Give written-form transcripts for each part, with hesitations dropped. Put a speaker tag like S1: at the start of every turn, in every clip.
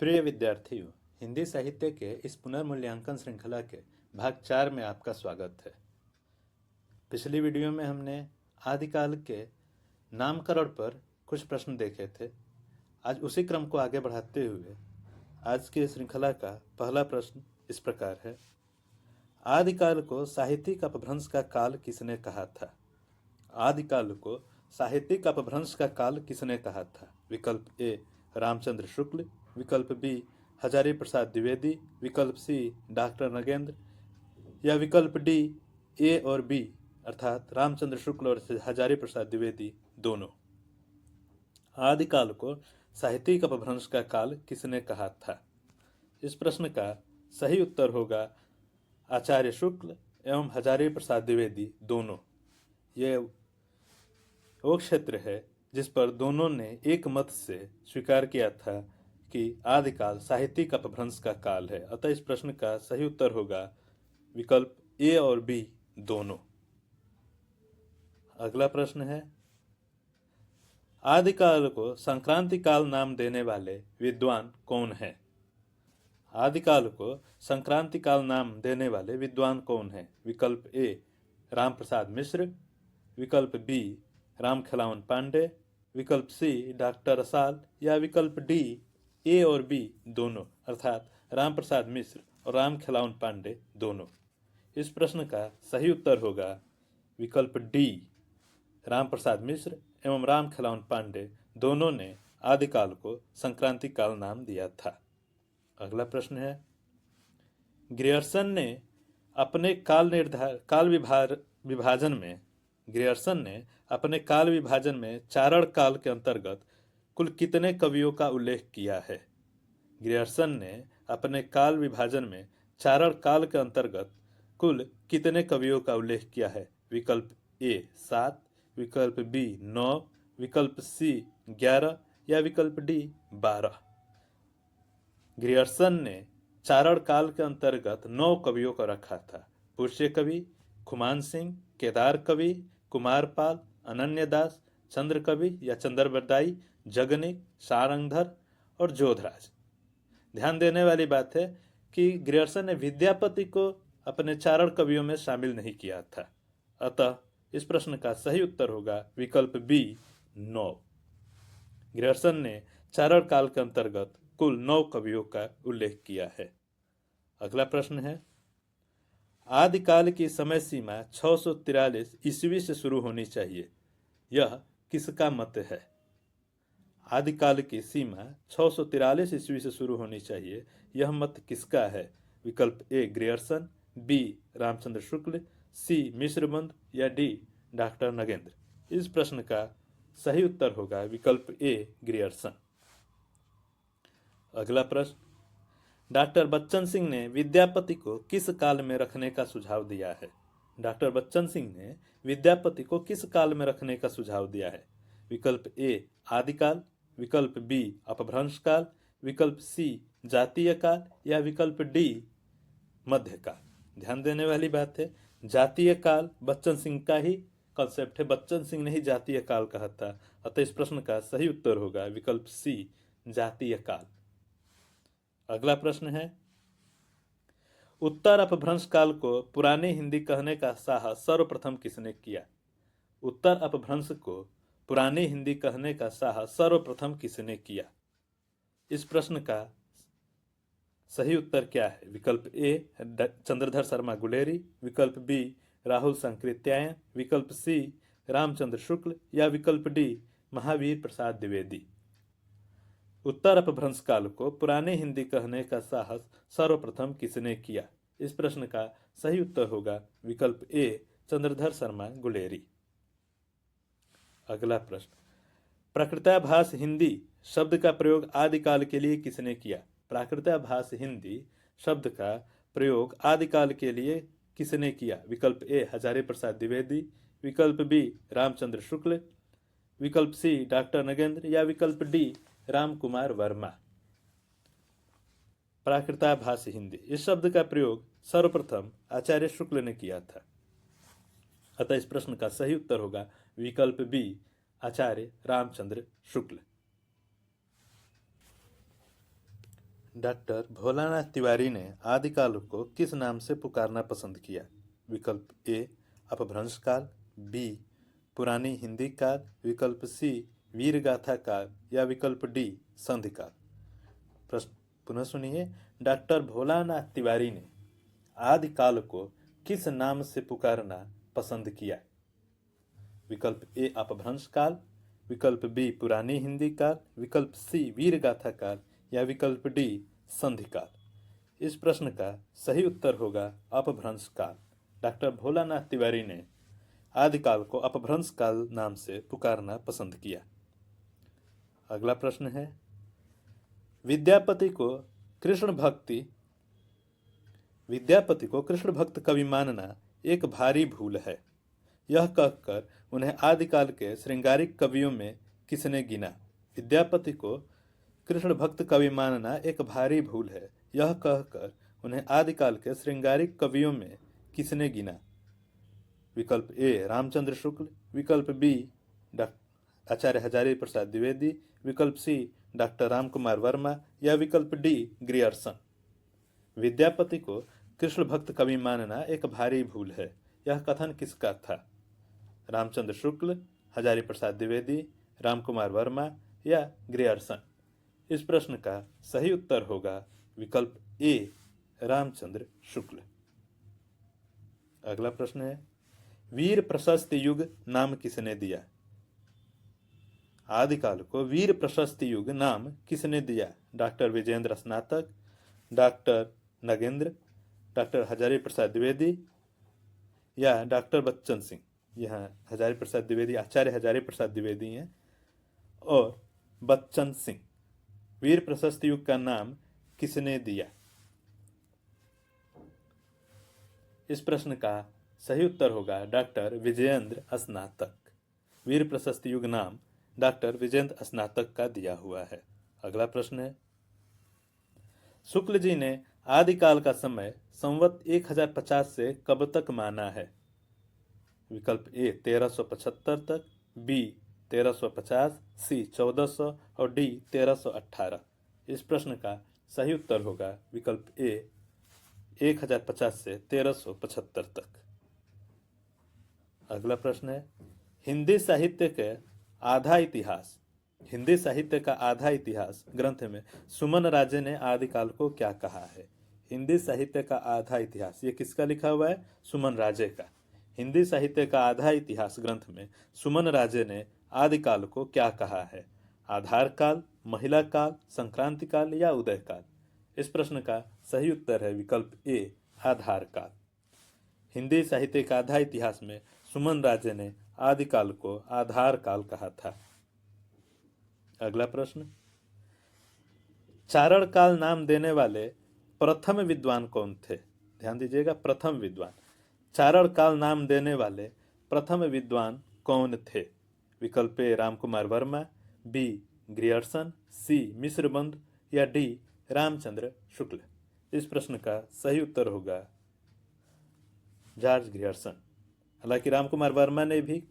S1: प्रिय विद्यार्थियों, हिंदी साहित्य के इस पुनर्मूल्यांकन श्रृंखला के भाग 4 में आपका स्वागत है। पिछली वीडियो में हमने आदिकाल के नामकरण पर कुछ प्रश्न देखे थे। आज उसी क्रम को आगे बढ़ाते हुए आज की श्रृंखला का पहला प्रश्न इस प्रकार है। आदिकाल को साहित्यिक अपभ्रंश का काल किसने कहा था? आदिकाल को साहित्यिक अपभ्रंश का काल किसने कहा था? विकल्प ए रामचंद्र शुक्ल, विकल्प बी हजारी प्रसाद द्विवेदी, विकल्प सी डॉक्टर नगेंद्र या विकल्प डी ए और बी अर्थात रामचंद्र शुक्ल और हजारी प्रसाद द्विवेदी दोनों। आदिकाल को साहित्यिक अपभ्रंश का काल किसने कहा था? इस प्रश्न का सही उत्तर होगा आचार्य शुक्ल एवं हजारी प्रसाद द्विवेदी दोनों। ये वो क्षेत्र है जिस पर दोनों ने एक मत से स्वीकार किया था कि आदिकाल साहित्यिक अपभ्रंश का काल है। अतः इस प्रश्न का सही उत्तर होगा विकल्प ए और बी दोनों। अगला प्रश्न है, आदिकाल को संक्रांति काल नाम देने वाले विद्वान कौन है? आदिकाल को संक्रांति काल नाम देने वाले विद्वान कौन है? विकल्प ए राम प्रसाद मिश्र, विकल्प बी राम खिलावन पांडे, विकल्प सी डॉक्टर रसाल या विकल्प डी ए और बी दोनों अर्थात राम प्रसाद मिश्र और राम खिलावन पांडे दोनों। इस प्रश्न का सही उत्तर होगा विकल्प डी राम प्रसाद मिश्र एवं राम खिलावन पांडे दोनों ने आदिकाल को संक्रांति काल नाम दिया था। अगला प्रश्न है, ग्रियर्सन ने अपने काल विभाजन में चारण काल के अंतर्गत कुल कितने कवियों का उल्लेख किया है? ग्रियर्सन ने अपने काल विभाजन में चारण काल के अंतर्गत कुल कितने कवियों का उल्लेख किया है? विकल्प ए 7, विकल्प बी 9, विकल्प सी 11 या विकल्प डी 12। ग्रियर्सन ने चारण काल के अंतर्गत 9 कवियों को रखा था। पुष्य कवि, खुमान सिंह, केदार कवि, कुमारपाल, अनन्यदास, चंद्र कवि या चंद्रबरदाई, जगनिक, सारंगधर और जोधराज। ध्यान देने वाली बात है कि ग्रियर्सन ने विद्यापति को अपने चारण कवियों में शामिल नहीं किया था। अतः इस प्रश्न का सही उत्तर होगा विकल्प बी 9। ग्रियर्सन ने चारण काल के अंतर्गत कुल 9 कवियों का उल्लेख किया है। अगला प्रश्न है, आदिकाल की समय सीमा 643 ईस्वी से शुरू होनी चाहिए, यह किसका मत है? आदिकाल की सीमा 643 ईस्वी से शुरू होनी चाहिए, यह मत किसका है? विकल्प ए ग्रियर्सन, बी रामचंद्र शुक्ल, सी मिश्रबंध या डी डॉक्टर नगेंद्र। इस प्रश्न का सही उत्तर होगा विकल्प ए ग्रियर्सन। अगला प्रश्न, डॉक्टर बच्चन सिंह ने विद्यापति को किस काल में रखने का सुझाव दिया है? डॉक्टर बच्चन सिंह ने विद्यापति को किस काल में रखने का सुझाव दिया है? विकल्प ए आदिकाल, विकल्प बी अपभ्रंश काल, विकल्प सी जातीय काल या विकल्प डी मध्यकाल। ध्यान देने वाली बात है, जातीय काल बच्चन सिंह का ही कंसेप्ट है, बच्चन सिंह ने ही जातीय काल कहा था। अतः इस प्रश्न का सही उत्तर होगा विकल्प सी जातीय काल। अगला प्रश्न है, उत्तर अपभ्रंश काल को पुरानी हिंदी कहने का साहस सर्वप्रथम किसने किया? उत्तर अपभ्रंश को पुरानी हिंदी कहने का साहस सर्वप्रथम किसने किया? इस प्रश्न का सही उत्तर क्या है? विकल्प ए चंद्रधर शर्मा गुलेरी, विकल्प बी राहुल संकृत्यायन, विकल्प सी रामचंद्र शुक्ल या विकल्प डी महावीर प्रसाद द्विवेदी। उत्तर अपभ्रंश काल को पुरानी हिंदी कहने का साहस सर्वप्रथम किसने किया? इस प्रश्न का सही उत्तर होगा विकल्प ए चंद्रधर शर्मा गुलेरी। अगला प्रश्न, प्राकृताभास हिंदी शब्द का प्रयोग आदिकाल के लिए किसने किया? प्राकृताभास हिंदी शब्द का प्रयोग आदिकाल के लिए किसने किया? विकल्प ए हजारी प्रसाद द्विवेदी, विकल्प बी रामचंद्र शुक्ल, विकल्प सी डॉक्टर नगेंद्र या विकल्प डी राम कुमार वर्मा। प्राकृताभास हिंदी इस शब्द का प्रयोग सर्वप्रथम आचार्य शुक्ल ने किया था। अतः इस प्रश्न का सही उत्तर होगा विकल्प बी आचार्य रामचंद्र शुक्ल। डॉक्टर भोलानाथ तिवारी ने आदिकाल को किस नाम से पुकारना पसंद किया? विकल्प ए अपभ्रंश काल, बी पुरानी हिंदी काल, विकल्प सी वीरगाथा काल या विकल्प डी संधि काल। प्रश्न पुनः सुनिए। डॉक्टर भोलानाथ तिवारी ने आदिकाल को किस नाम से पुकारना पसंद किया? विकल्प ए अपभ्रंश काल, विकल्प बी पुरानी हिंदी काल, विकल्प सी वीरगाथा काल या विकल्प डी संधि काल। इस प्रश्न का सही उत्तर होगा अपभ्रंश काल। डॉक्टर भोलानाथ तिवारी ने आदिकाल को अपभ्रंश काल नाम से पुकारना पसंद किया। अगला प्रश्न है, विद्यापति को कृष्ण भक्त कवि मानना एक भारी भूल है, यह कहकर उन्हें आदिकाल के श्रृंगारिक कवियों में किसने गिना? विद्यापति को कृष्ण भक्त कवि मानना एक भारी भूल है, यह कहकर उन्हें आदिकाल के श्रृंगारिक कवियों में किसने गिना? विकल्प ए रामचंद्र शुक्ल, विकल्प बी आचार्य हजारी प्रसाद द्विवेदी, विकल्प सी डॉक्टर रामकुमार वर्मा या विकल्प डी ग्रियर्सन। विद्यापति को कृष्ण भक्त कवि मानना एक भारी भूल है, यह कथन किसका था? रामचंद्र शुक्ल, हजारी प्रसाद द्विवेदी, रामकुमार वर्मा या ग्रियर्सन। इस प्रश्न का सही उत्तर होगा विकल्प ए रामचंद्र शुक्ल। अगला प्रश्न है, वीर प्रशस्त युग नाम किसने दिया? आदिकाल को वीर प्रशस्त युग नाम किसने दिया? डॉक्टर विजेंद्र स्नातक, डॉक्टर नगेंद्र, डॉक्टर हजारी प्रसाद द्विवेदी या डॉक्टर बच्चन सिंह। यहाँ हजारी प्रसाद द्विवेदी आचार्य हजारी प्रसाद द्विवेदी हैं और बच्चन सिंह। वीर प्रशस्त युग का नाम किसने दिया? इस प्रश्न का सही उत्तर होगा डॉक्टर विजयेंद्र स्नातक। वीर प्रशस्त युग नाम डॉक्टर विजयेंद्र स्नातक का दिया हुआ है। अगला प्रश्न है, शुक्ल जी ने आदिकाल का समय संवत 1050 से कब तक माना है? विकल्प ए 1375 तक, बी 1350, सी 1400 और डी 1318। इस प्रश्न का सही उत्तर होगा विकल्प ए 1050 से 1375 तक। अगला प्रश्न है, हिंदी साहित्य का आधा इतिहास ग्रंथ में सुमन राजे ने आदिकाल को क्या कहा है? हिंदी साहित्य का आधा इतिहास, ये किसका लिखा हुआ है? सुमन राजे का। हिंदी साहित्य का आधा इतिहास ग्रंथ में सुमन राजे ने आदिकाल को क्या कहा है? आधार काल, महिला काल, संक्रांति काल या उदय काल। इस प्रश्न का सही उत्तर है विकल्प ए आधार काल। हिंदी साहित्य का आधा इतिहास में सुमन राजे ने आदिकाल को आधार काल कहा था। अगला प्रश्न, चारण काल नाम देने वाले प्रथम विद्वान कौन थे? ध्यान दीजिएगा, प्रथम विद्वान। चारण काल नाम देने वाले प्रथम विद्वान कौन थे? विकल्प ए रामकुमार वर्मा, बी ग्रियर्सन, सी मिश्रबंध या डी रामचंद्र शुक्ल। इस प्रश्न का सही उत्तर होगा जॉर्ज ग्रियर्सन। हालांकि रामकुमार वर्मा ने भी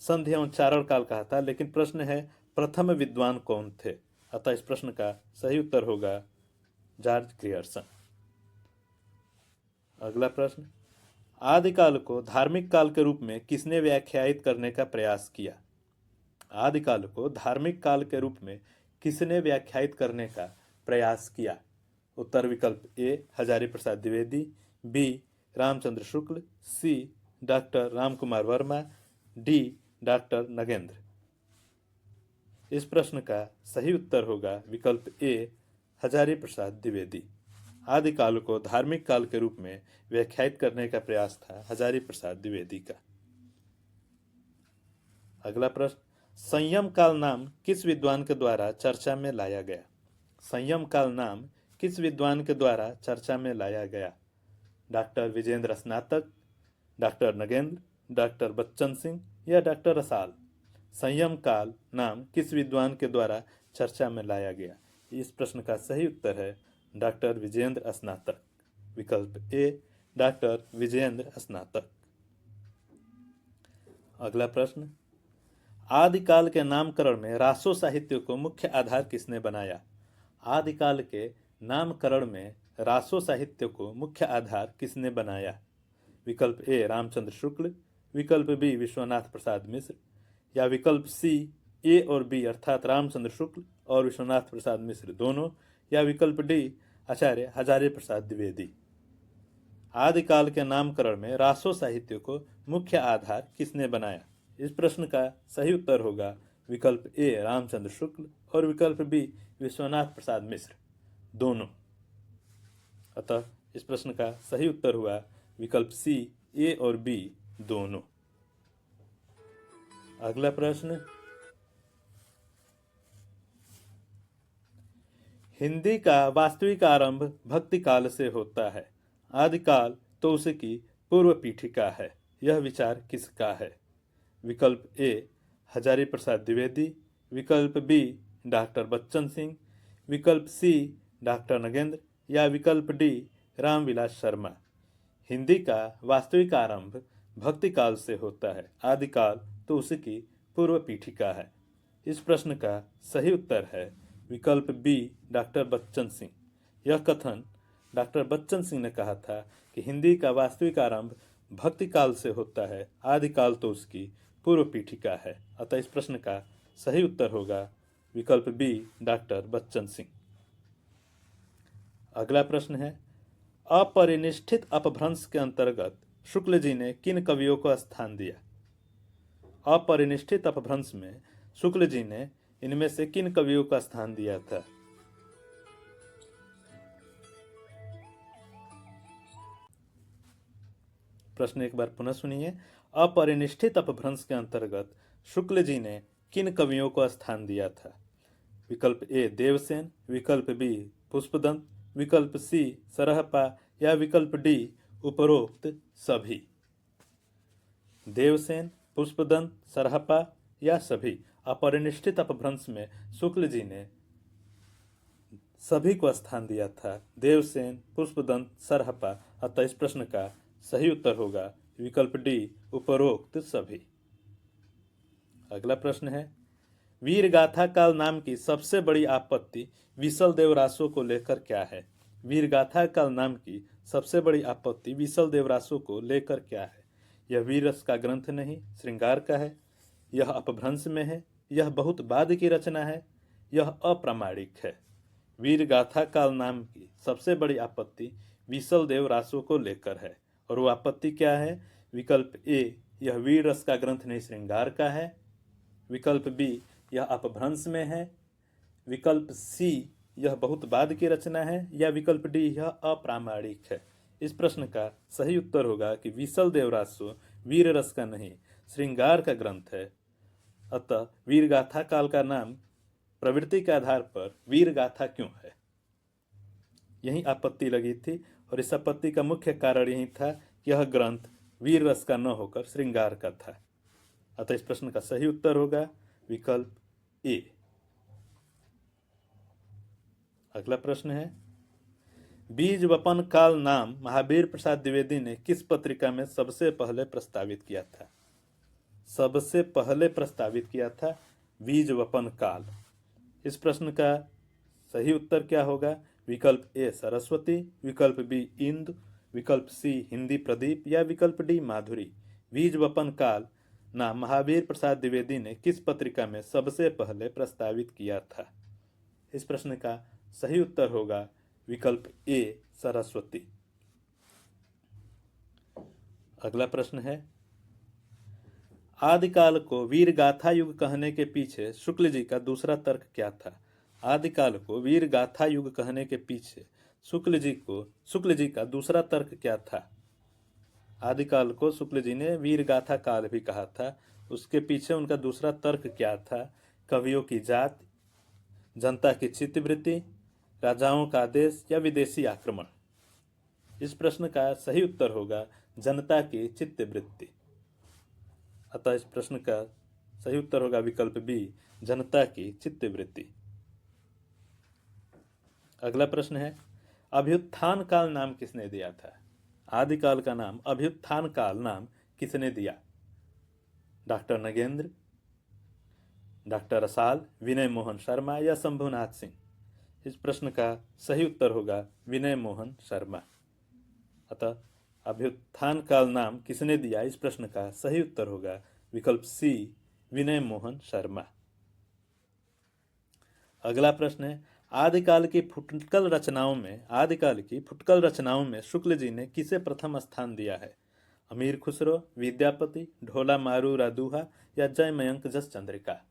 S1: संधि एवं चारण काल कहा था, लेकिन प्रश्न है प्रथम विद्वान कौन थे, अतः इस प्रश्न का सही उत्तर होगा जॉर्ज ग्रियर्सन। अगला प्रश्न, आदिकाल को धार्मिक काल के रूप में किसने व्याख्यायित करने का प्रयास किया? आदिकाल को धार्मिक काल के रूप में किसने व्याख्यायित करने का प्रयास किया? उत्तर विकल्प A Hazari Prasad Dwivedi, B Ramchandra Shukla, C doctor Ramkumar Verma, D doctor Nagendra. इस प्रश्न का सही उत्तर होगा विकल्प ए हजारी प्रसाद द्विवेदी। आदिकाल को धार्मिक काल के रूप में व्याख्यायित करने का प्रयास था हजारी प्रसाद द्विवेदी का। अगला प्रश्न, संयम काल नाम किस विद्वान के द्वारा चर्चा में लाया गया? संयम काल नाम किस विद्वान के द्वारा चर्चा में लाया गया? डॉक्टर विजेंद्र स्नातक, डॉक्टर नगेंद्र, डॉक्टर बच्चन सिंह या डॉक्टर रसाल। संयम काल नाम किस विद्वान के द्वारा चर्चा में लाया गया? इस प्रश्न का सही उत्तर है डॉक्टर विजेंद्र स्नातक। विकल्प ए डॉक्टर विजेंद्र स्नातक। अगला प्रश्न, आदिकाल के नामकरण में रासो साहित्य को मुख्य आधार किसने बनाया? आदिकाल के नामकरण में रासो साहित्य को मुख्य आधार किसने बनाया? विकल्प ए रामचंद्र शुक्ल, विकल्प बी विश्वनाथ प्रसाद मिश्र, या विकल्प सी ए और बी अर्थात रामचंद्र शुक्ल और विश्वनाथ प्रसाद मिश्र दोनों, या विकल्प डी आचार्य हजारी प्रसाद द्विवेदी। आदिकाल के नामकरण में रासो साहित्य को मुख्य आधार किसने बनाया? इस प्रश्न का सही उत्तर होगा विकल्प ए रामचंद्र शुक्ल और विकल्प बी विश्वनाथ प्रसाद मिश्र दोनों। अतः इस प्रश्न का सही उत्तर हुआ विकल्प सी ए और बी दोनों। अगला प्रश्न, हिंदी का वास्तविक आरंभ भक्ति काल से होता है, आदिकाल तो उसकी पूर्व पीठिका है, यह विचार किसका है? विकल्प ए हजारी प्रसाद द्विवेदी, विकल्प बी डॉक्टर बच्चन सिंह, विकल्प सी डॉक्टर नगेंद्र, या विकल्प डी रामविलास शर्मा। हिंदी का वास्तविक आरंभ भक्ति काल से होता है, आदिकाल तो उसकी पूर्व पीठिका है। इस प्रश्न का सही उत्तर है विकल्प बी डॉक्टर बच्चन सिंह। यह कथन डॉक्टर बच्चन सिंह ने कहा था कि हिंदी का वास्तविक आरंभ भक्ति काल से होता है, आदिकाल तो उसकी पूर्व पीठिका है। अतः इस प्रश्न का सही उत्तर होगा विकल्प बी डॉक्टर बच्चन सिंह। अगला प्रश्न है, अपरिनिष्ठित अपभ्रंश के अंतर्गत शुक्ल जी ने किन कवियों को स्थान दिया? अपरिनिष्ठित अपभ्रंश में शुक्ल जी ने इनमें से किन कवियों का स्थान दिया था? प्रश्न एक बार पुनः सुनिए। अपरिनिष्ठित अपभ्रंश के अंतर्गत शुक्ल जी ने किन कवियों को स्थान दिया था? विकल्प ए देवसेन, विकल्प बी पुष्पदंत, विकल्प सी सरहपा, या विकल्प डी उपरोक्त सभी। देवसेन, पुष्पदंत, सरहपा या सभी। अपरिनिष्ठित अपभ्रंश में शुक्ल जी ने सभी को स्थान दिया था, देवसेन, पुष्पदंत, सरहपा। अतः इस प्रश्न का सही उत्तर होगा विकल्प डी उपरोक्त सभी। अगला प्रश्न है, वीर गाथा काल नाम की सबसे बड़ी आपत्ति विसल देव रासो को लेकर क्या है? वीर गाथा काल नाम की सबसे बड़ी आपत्ति विसल देव रासो को लेकर क्या है? यह वीर रस का ग्रंथ नहीं, श्रृंगार का है, यह अपभ्रंश में है, यह बहुत बाद की रचना है, यह अप्रामाणिक है। वीर गाथा काल नाम की सबसे बड़ी आपत्ति विसल देव रासो को लेकर है, और वो आपत्ति क्या है? विकल्प ए यह वीर रस का ग्रंथ नहीं, श्रृंगार का है, विकल्प बी यह अपभ्रंश में है, विकल्प सी यह बहुत बाद की रचना है, या विकल्प डी यह अप्रामाणिक है। इस प्रश्न का सही उत्तर होगा कि विसल देव रासो वीर रस का नहीं, श्रृंगार का ग्रंथ है। अतः वीर गाथा काल का नाम प्रवृत्ति के आधार पर वीर गाथा क्यों है, यही आपत्ति लगी थी, और इस आपत्ति का मुख्य कारण यही था कि यह ग्रंथ वीर रस का न होकर श्रृंगार का था। अतः इस प्रश्न का सही उत्तर होगा विकल्प ए। अगला प्रश्न है, बीज वपन काल नाम महावीर प्रसाद द्विवेदी ने किस पत्रिका में सबसे पहले प्रस्तावित किया था? सबसे पहले प्रस्तावित किया था बीज वपन काल। इस प्रश्न का सही उत्तर क्या होगा? विकल्प ए सरस्वती, विकल्प बी इंदु, विकल्प सी हिंदी प्रदीप, या विकल्प डी माधुरी। बीज वपन काल नाम महावीर प्रसाद द्विवेदी ने किस पत्रिका में सबसे पहले प्रस्तावित किया था? इस प्रश्न का सही उत्तर होगा विकल्प ए सरस्वती। अगला प्रश्न है, आदिकाल को वीर गाथा युग कहने के पीछे शुक्ल जी का दूसरा तर्क क्या था? आदिकाल को वीर गाथा युग कहने के पीछे शुक्ल जी का दूसरा तर्क क्या था? आदिकाल को शुक्ल जी ने वीर गाथा काल भी कहा था, उसके पीछे उनका दूसरा तर्क क्या था? कवियों की जात, जनता की चित्तवृत्ति, राजाओं का आदेश, या विदेशी आक्रमण। इस प्रश्न का सही उत्तर होगा जनता की चित्तवृत्ति। अतः इस प्रश्न का सही उत्तर होगा विकल्प बी जनता की चित्तवृत्ति। अगला प्रश्न है, अभ्युत्थान काल नाम किसने दिया था? आदिकाल का नाम अभ्युत्थान काल नाम किसने दिया? डॉक्टर नगेंद्र, डॉक्टर रसाल, विनय मोहन शर्मा, या शंभुनाथ सिंह। इस प्रश्न का सही उत्तर होगा विनय मोहन शर्मा। अतः अभ्युत्थान काल नाम किसने दिया, इस प्रश्न का सही उत्तर होगा विकल्प सी, विनय मोहन शर्मा। अगला प्रश्न है, आदिकाल की फुटकल रचनाओं में शुक्ल जी ने किसे प्रथम स्थान दिया है? अमीर खुसरो, विद्यापति, ढोला मारू रादुहा या जय मयंक जस चंद्रिका।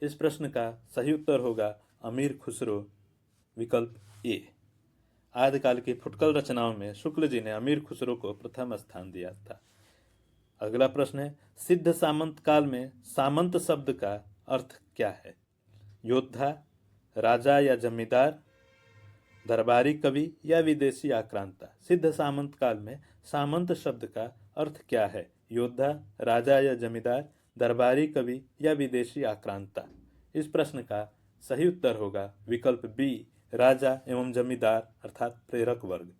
S1: इस प्रश्न का सही उत्तर होगा अमीर खुसरो, विकल्प ए। आदिकाल की फुटकल रचनाओं में शुक्ल जी ने अमीर खुसरो को प्रथम स्थान दिया था। अगला प्रश्न है, सिद्ध सामंत काल में सामंत शब्द का अर्थ क्या है? योद्धा, राजा या जमींदार, दरबारी कवि या विदेशी आक्रांता। सिद्ध सामंत काल में सामंत शब्द का अर्थ क्या है? योद्धा, राजा या जमींदार, दरबारी कवि या विदेशी आक्रांता। इस प्रश्न का सही उत्तर होगा विकल्प बी, राजा एवं जमींदार अर्थात प्रेरक वर्ग।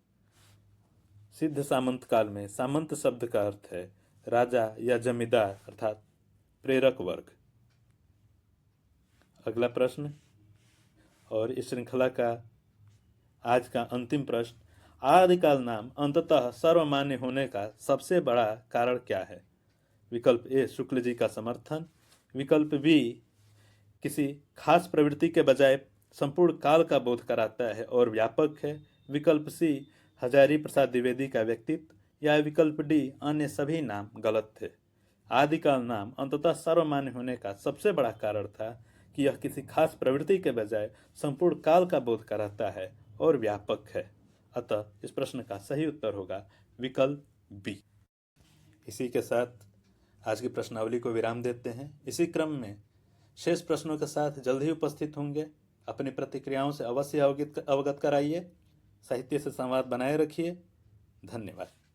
S1: सिद्ध सामंत काल में सामंत शब्द का अर्थ है राजा या जमींदार अर्थात प्रेरक वर्ग। अगला प्रश्न और इस श्रृंखला का आज का अंतिम प्रश्न, आदिकाल नाम अंततः सर्वमान्य होने का सबसे बड़ा कारण क्या है? विकल्प ए, शुक्ल जी का समर्थन, विकल्प बी, किसी खास प्रवृत्ति के बजाय संपूर्ण काल का बोध कराता है और व्यापक है, विकल्प सी, हजारी प्रसाद द्विवेदी का व्यक्तित्व, या विकल्प डी, अन्य सभी नाम गलत थे। आदिकाल नाम अंततः सर्वमान्य होने का सबसे बड़ा कारण था कि यह किसी खास प्रवृत्ति के बजाय संपूर्ण काल का बोध कराता है और व्यापक है। अतः इस प्रश्न का सही उत्तर होगा विकल्प बी। इसी के साथ आज की प्रश्नावली को विराम देते हैं। इसी क्रम में शेष प्रश्नों के साथ जल्द ही उपस्थित होंगे। अपनी प्रतिक्रियाओं से अवश्य अवगत कराइए। साहित्य से संवाद बनाए रखिए। धन्यवाद।